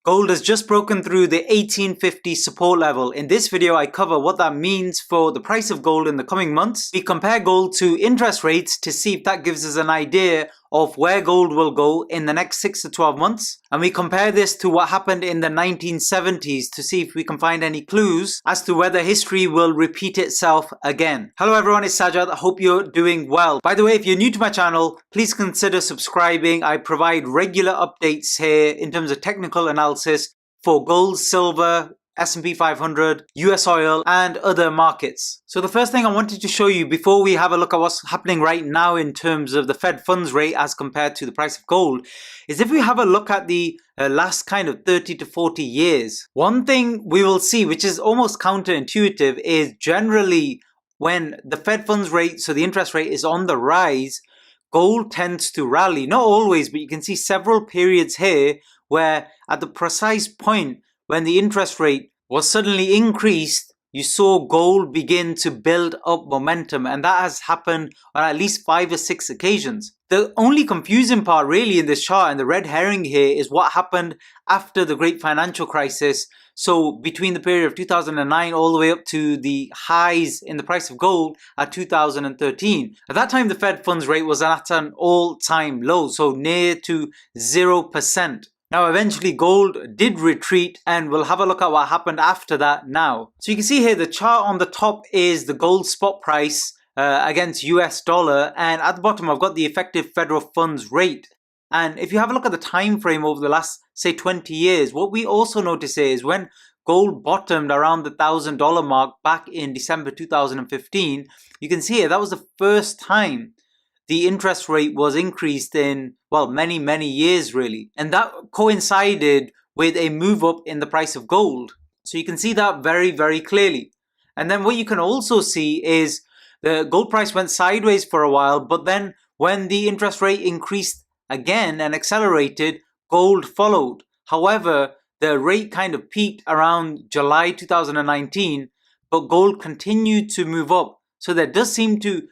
Gold has just broken through the 1850 support level. In this video, I cover what that means for the price of gold in the coming months. We compare gold to interest rates to see if that gives us an idea of where gold will go in the next 6 to 12 months. And we compare this to what happened in the 1970s to see if we can find any clues as to whether history will repeat itself again. Hello everyone, it's Sajad. I hope you're doing well. By the way, if you're new to my channel, please consider subscribing. I provide regular updates here in terms of technical analysis for gold, silver, S&P 500, US oil and other markets. So the first thing I wanted to show you before we have a look at what's happening right now in terms of the Fed funds rate as compared to the price of gold is if we have a look at the last kind of 30 to 40 years. One thing we will see, which is almost counterintuitive, is generally when the Fed funds rate, so the interest rate, is on the rise, gold tends to rally. Not always, but you can see several periods here where at the precise point when the interest rate was suddenly increased, you saw gold begin to build up momentum, and that has happened on at least 5 or 6 occasions. The only confusing part really in this chart and the red herring here is what happened after the great financial crisis. So between the period of 2009 all the way up to the highs in the price of gold at 2013. At that time the Fed funds rate was at an all-time low, so near to 0%. Now eventually gold did retreat, and we'll have a look at what happened after that now. So you can see here the chart on the top is the gold spot price against US dollar, and at the bottom I've got the effective federal funds rate. And if you have a look at the time frame over the last say 20 years, what we also notice here is when gold bottomed around the $1,000 mark back in December 2015, you can see here that was the first time the interest rate was increased in, well, many years really. And that coincided with a move up in the price of gold. So you can see that very clearly. And then what you can also see is the gold price went sideways for a while, but then when the interest rate increased again and accelerated, gold followed. However, the rate kind of peaked around July 2019, but gold continued to move up. So there does seem to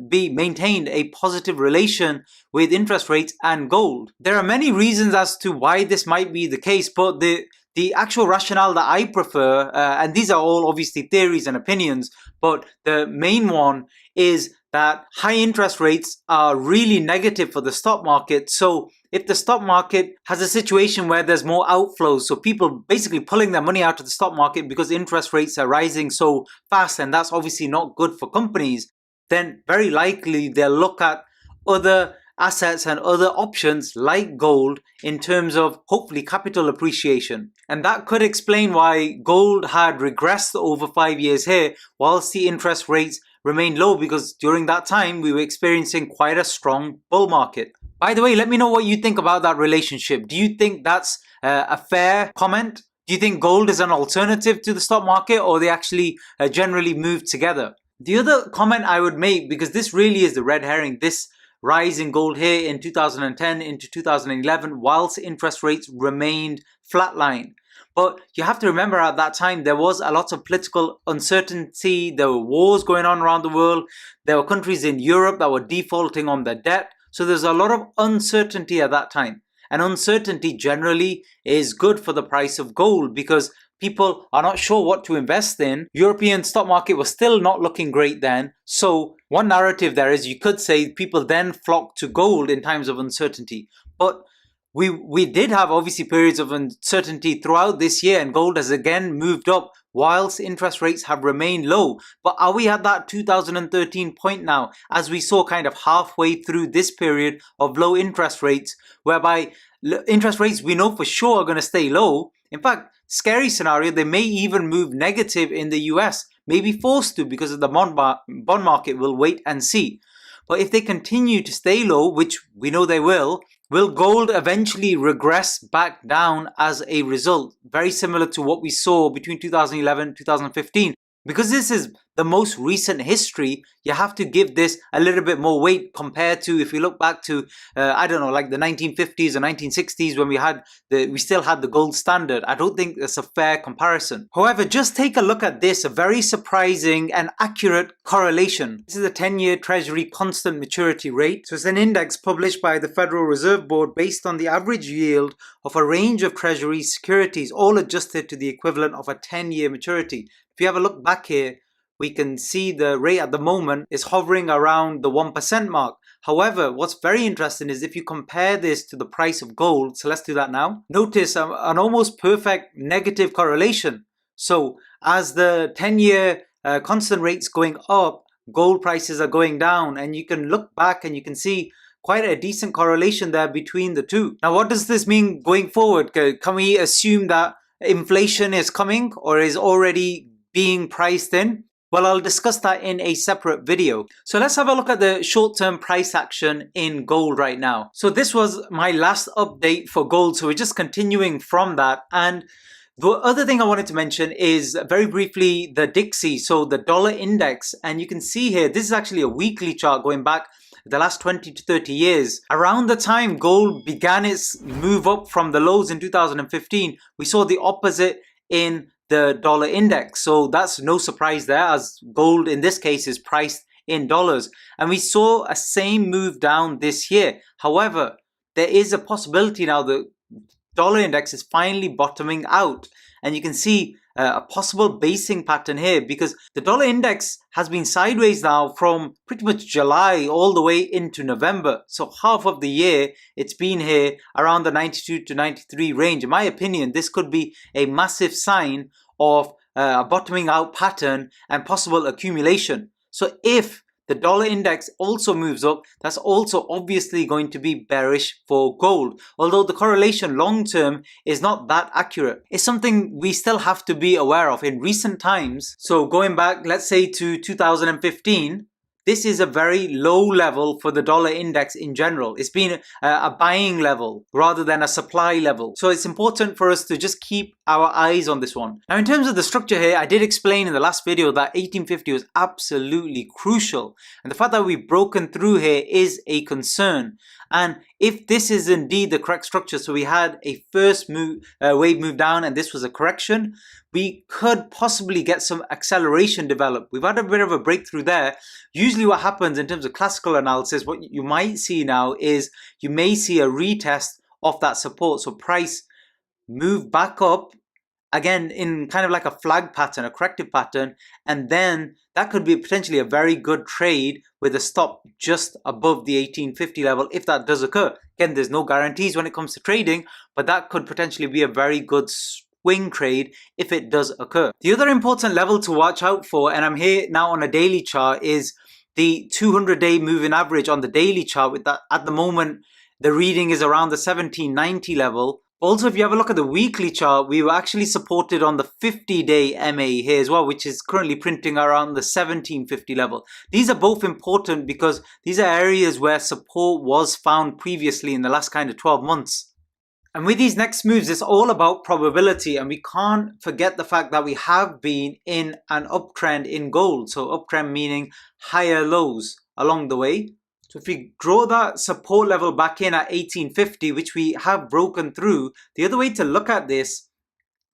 be maintained a positive relation with interest rates and gold. There are many reasons as to why this might be the case, but the actual rationale that I prefer, and these are all obviously theories and opinions, but the main one is that high interest rates are really negative for the stock market. So if the stock market has a situation where there's more outflows, so people basically pulling their money out of the stock market because interest rates are rising so fast, and that's obviously not good for companies, then very likely they'll look at other assets and other options like gold in terms of hopefully capital appreciation. And that could explain why gold had regressed over 5 years here whilst the interest rates remained low, because during that time we were experiencing quite a strong bull market. By the way, let me know what you think about that relationship. Do you think that's a fair comment? Do you think gold is an alternative to the stock market, or they actually generally move together? The other comment I would make, because this really is the red herring, this rise in gold here in 2010 into 2011 whilst interest rates remained flatline. But you have to remember at that time there was a lot of political uncertainty, there were wars going on around the world, there were countries in Europe that were defaulting on their debt, so there's a lot of uncertainty at that time. And uncertainty generally is good for the price of gold because people are not sure what to invest in. European stock market was still not looking great then. So one narrative there is you could say people then flocked to gold in times of uncertainty. But we did have obviously periods of uncertainty throughout this year, and gold has again moved up whilst interest rates have remained low. But are we at that 2013 point now, as we saw kind of halfway through this period of low interest rates, whereby interest rates we know for sure are going to stay low? In fact, scary scenario, they may even move negative in the US, may be forced to because of the bond market. We'll wait and see. But if they continue to stay low, which we know they will gold eventually regress back down as a result? Very similar to what we saw between 2011 and 2015. Because this is the most recent history, you have to give this a little bit more weight compared to if we look back to, I don't know, like the 1950s or 1960s when we still had the gold standard. I don't think that's a fair comparison. However, just take a look at this, a very surprising and accurate correlation. This is the 10-year Treasury constant maturity rate. So it's an index published by the Federal Reserve Board based on the average yield of a range of Treasury securities, all adjusted to the equivalent of a 10-year maturity. If you have a look back here, we can see the rate at the moment is hovering around the 1% mark. However, what's very interesting is if you compare this to the price of gold, so let's do that now. Notice an almost perfect negative correlation. So as the 10-year constant rate's going up, gold prices are going down, and you can look back and you can see quite a decent correlation there between the two. Now, what does this mean going forward? Can we assume that inflation is coming or is already being priced in? Well, I'll discuss that in a separate video. So let's have a look at the short-term price action in gold right now. So this was my last update for gold, so we're just continuing from that. And the other thing I wanted to mention is very briefly the Dixie, so the dollar index. And you can see here, this is actually a weekly chart going back the last 20 to 30 years. Around the time gold began its move up from the lows in 2015, we saw the opposite in the dollar index. So that's no surprise there, as gold in this case is priced in dollars. And we saw a same move down this year. However, there is a possibility now the dollar index is finally bottoming out. And you can see a possible basing pattern here, because the dollar index has been sideways now from pretty much July all the way into November. So half of the year it's been here around the 92 to 93 range. In my opinion, this could be a massive sign of a bottoming out pattern and possible accumulation. So if the dollar index also moves up, that's also obviously going to be bearish for gold. Although the correlation long term is not that accurate. It's something we still have to be aware of in recent times. So going back, let's say to 2015, this is a very low level for the dollar index in general. It's been a buying level rather than a supply level. So it's important for us to just keep our eyes on this one. Now, in terms of the structure here, I did explain in the last video that 1850 was absolutely crucial. And the fact that we've broken through here is a concern. And if this is indeed the correct structure, so we had a first wave move down and this was a correction, we could possibly get some acceleration develop. We've had a bit of a breakthrough there. Usually what happens in terms of classical analysis, what you might see now is you may see a retest of that support. So price move back up again in kind of like a flag pattern, a corrective pattern, and then that could be potentially a very good trade with a stop just above the 1850 level if that does occur. Again, there's no guarantees when it comes to trading, but that could potentially be a very good swing trade if it does occur. The other important level to watch out for, and I'm here now on a daily chart, is the 200-day moving average on the daily chart. With that, at the moment, the reading is around the 1790 level. Also, if you have a look at the weekly chart, we were actually supported on the 50-day MA here as well, which is currently printing around the 1750 level. These are both important because these are areas where support was found previously in the last kind of 12 months. And with these next moves, it's all about probability, and we can't forget the fact that we have been in an uptrend in gold. So uptrend meaning higher lows along the way. So if we draw that support level back in at 1850, which we have broken through, the other way to look at this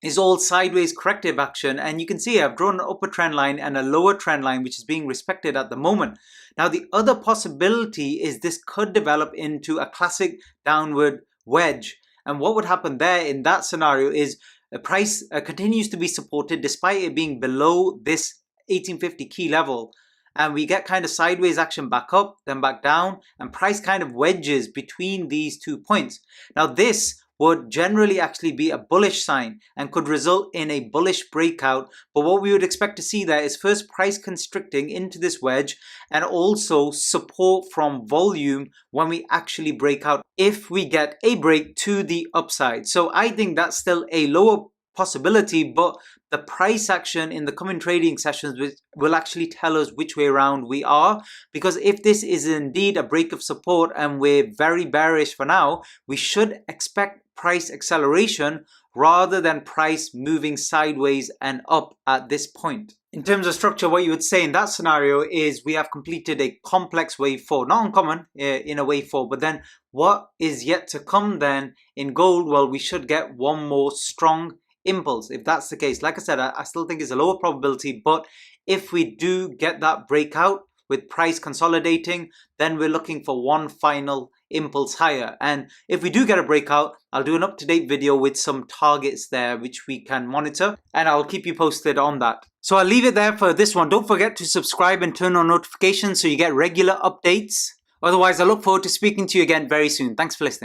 is all sideways corrective action. And you can see I've drawn an upper trend line and a lower trend line, which is being respected at the moment. Now, the other possibility is this could develop into a classic downward wedge. And what would happen there in that scenario is the price continues to be supported despite it being below this 1850 key level. And we get kind of sideways action back up, then back down, and price kind of wedges between these 2 points. Now, this would generally actually be a bullish sign and could result in a bullish breakout. But what we would expect to see there is first price constricting into this wedge and also support from volume when we actually break out if we get a break to the upside. So I think that's still a lower possibility, but the price action in the coming trading sessions will actually tell us which way around we are, because if this is indeed a break of support and we're very bearish for now, we should expect price acceleration rather than price moving sideways and up at this point. In terms of structure, what you would say in that scenario is we have completed a complex wave 4, not uncommon in a wave 4, but then what is yet to come then in gold? Well, we should get one more strong impulse. If that's the case, like I said, I still think it's a lower probability, but if we do get that breakout with price consolidating, then we're looking for one final impulse higher. And if we do get a breakout, I'll do an up-to-date video with some targets there which we can monitor, and I'll keep you posted on that. So I'll leave it there for this one. Don't forget to subscribe and turn on notifications so you get regular updates. Otherwise, I look forward to speaking to you again very soon. Thanks for listening.